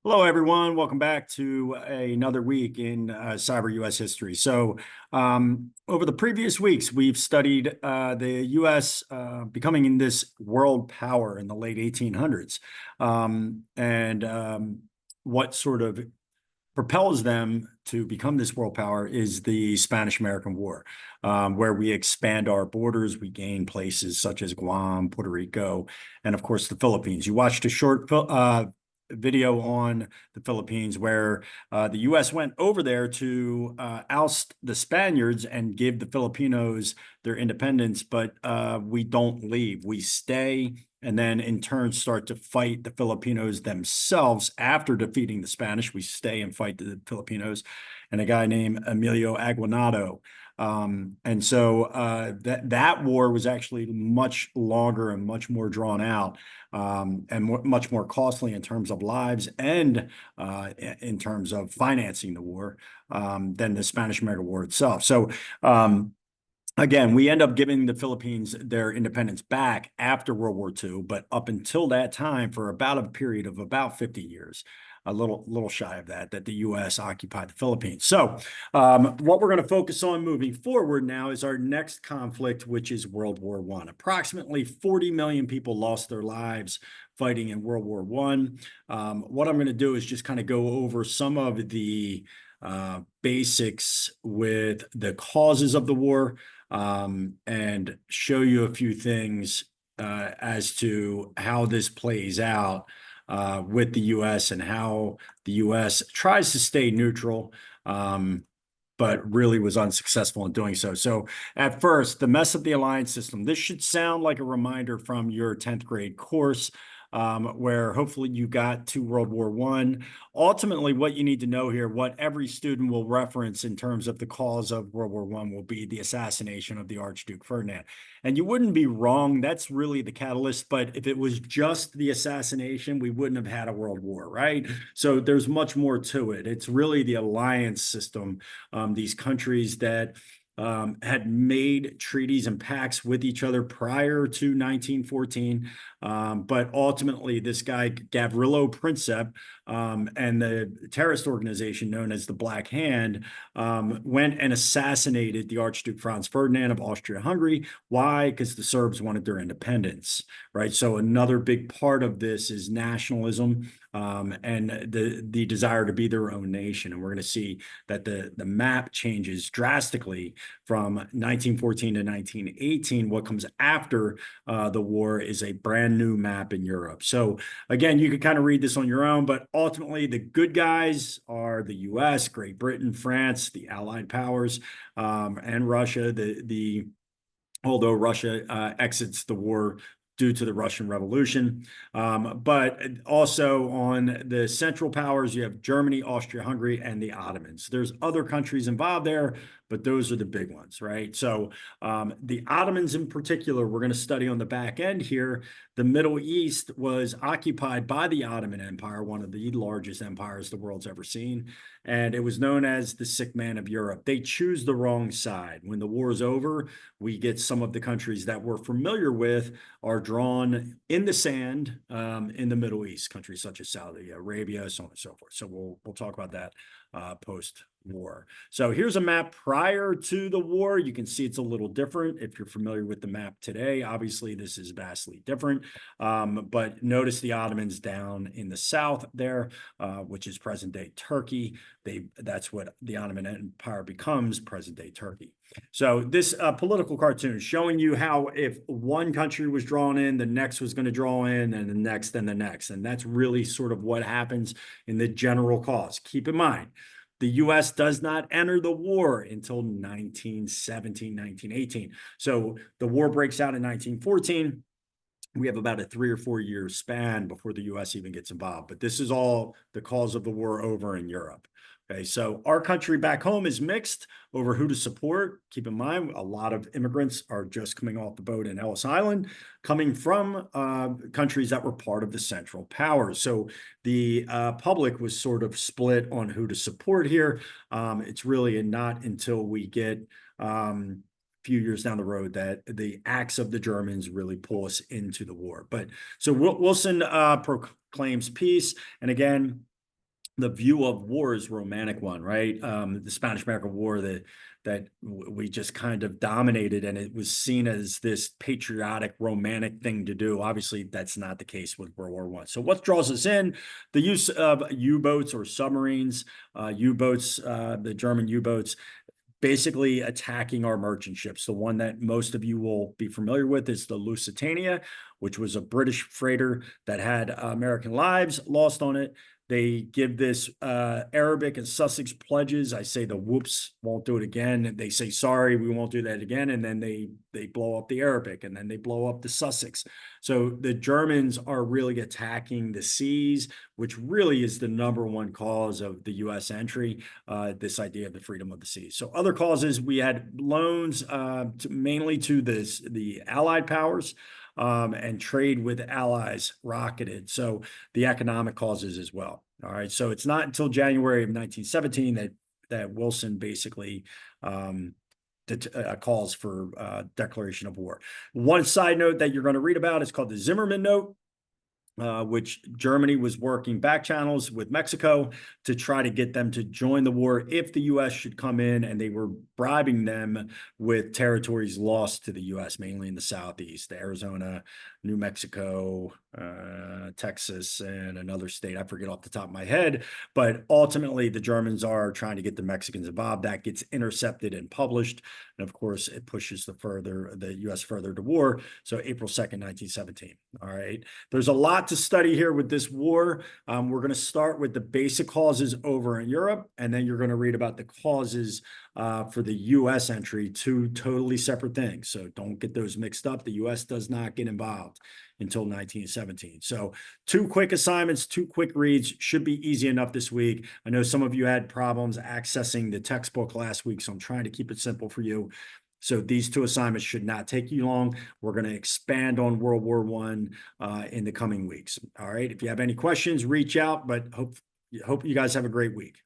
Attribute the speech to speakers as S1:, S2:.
S1: Hello, everyone. Welcome back to another week in Cyber U.S. history. Over the previous weeks, we've studied the U.S. Becoming in this world power in the late 1800s, and what sort of propels them to become this world power is the Spanish-American War, where we expand our borders, we gain places such as Guam, Puerto Rico, and of course the Philippines. You watched a short video on the Philippines where the U.S. went over there to oust the Spaniards and give the Filipinos their independence, but we don't leave. We stay and then in turn start to fight the Filipinos themselves after defeating the Spanish. We stay and fight the Filipinos and a guy named Emilio Aguinaldo. That war was actually much longer and much more drawn out, and much more costly in terms of lives and in terms of financing the war, than the Spanish-American War itself. Again, we end up giving the Philippines their independence back after World War II, but up until that time, for about a period of about 50 years, a little shy of that the U.S. occupied the Philippines. What we're going to focus on moving forward now is our next conflict, which is World War I. Approximately 40 million people lost their lives fighting in World War I. What I'm going to do is just kind of go over some of the basics with the causes of the war, and show you a few things as to how this plays out with the U.S. and how the U.S. tries to stay neutral, but really was unsuccessful in doing so. So at first, the mess of the alliance system. This should sound like a reminder from your 10th grade course, where hopefully you got to World War I. Ultimately, what you need to know here, what every student will reference in terms of the cause of World War I will be the assassination of the Archduke Ferdinand. And you wouldn't be wrong. That's really the catalyst. But if it was just the assassination, we wouldn't have had a world war, right? So there's much more to it. It's really the alliance system, these countries that had made treaties and pacts with each other prior to 1914. But ultimately, this guy, Gavrilo Princip, and the terrorist organization known as the Black Hand, went and assassinated the Archduke Franz Ferdinand of Austria-Hungary. Why? Because the Serbs wanted their independence, right? So another big part of this is nationalism, and the desire to be their own nation. And we're going to see that the map changes drastically from 1914 to 1918. What comes after the war is a brand new map in Europe. So again, you could kind of read this on your own, but ultimately the good guys are the U.S., Great Britain, France, the Allied powers, and Russia. Although Russia exits the war due to the Russian Revolution. But also on the central powers, you have Germany, Austria-Hungary, and the Ottomans. There's other countries involved there, but those are the big ones, right? So the Ottomans in particular, we're going to study on the back end here. The Middle East was occupied by the Ottoman Empire, one of the largest empires the world's ever seen. And it was known as the sick man of Europe. They choose the wrong side. When the war is over, we get some of the countries that we're familiar with are drawn in the sand, in the Middle East, countries such as Saudi Arabia, so on and so forth. So we'll talk about that post-war. So here's a map prior to the war. You can see it's a little different. If you're familiar with the map today, obviously this is vastly different. But notice the Ottomans down in the south there, which is present-day Turkey. That's what the Ottoman Empire becomes, present-day Turkey. So this political cartoon showing you how if one country was drawn in, the next was going to draw in, and the next, and the next. And that's really sort of what happens in the general cause. Keep in mind, the U.S. does not enter the war until 1917, 1918. So the war breaks out in 1914. We have about a 3 or 4 year span before the U.S. even gets involved. But this is all the cause of the war over in Europe. Okay, so our country back home is mixed over who to support. Keep in mind, a lot of immigrants are just coming off the boat in Ellis Island, coming from countries that were part of the Central Powers. So the public was sort of split on who to support here. It's really not until we get few years down the road that the acts of the Germans really pull us into the war. But so Wilson proclaims peace. And again, the view of war is romantic one, right? The Spanish-American War that we just kind of dominated, and it was seen as this patriotic, romantic thing to do. Obviously, that's not the case with World War I. So what draws us in? The use of U-boats or submarines, U-boats, the German U-boats, basically attacking our merchant ships. The one that most of you will be familiar with is the Lusitania, which was a British freighter that had American lives lost on it. They give this Arabic and Sussex pledges. I say the whoops, won't do it again. They say, sorry, we won't do that again. And then they blow up the Arabic, and then they blow up the Sussex. So the Germans are really attacking the seas, which really is the number one cause of the U.S. entry, this idea of the freedom of the seas. So other causes, we had loans mainly to the Allied powers, and trade with allies rocketed. So the economic causes as well. All right. So it's not until January of 1917 that Wilson basically calls for declaration of war. One side note that you're going to read about is called the Zimmerman Note, which Germany was working back channels with Mexico to try to get them to join the war if the U.S. should come in, and they were bribing them with territories lost to the U.S., mainly in the Southeast, Arizona, New Mexico, Texas, and another state. I forget off the top of my head, but ultimately the Germans are trying to get the Mexicans involved. That gets intercepted and published. And of course, it pushes the U.S. further to war. So April 2nd, 1917. All right. There's a lot to study here with this war. We're going to start with the basic causes over in Europe, and then you're going to read about the causes for the U.S. entry, two totally separate things. So don't get those mixed up. The U.S. does not get involved until 1917. So 2 quick assignments, 2 quick reads, should be easy enough this week. I know some of you had problems accessing the textbook last week, so I'm trying to keep it simple for you. So these 2 assignments should not take you long. We're going to expand on World War I in the coming weeks. All right. If you have any questions, reach out, but hope you guys have a great week.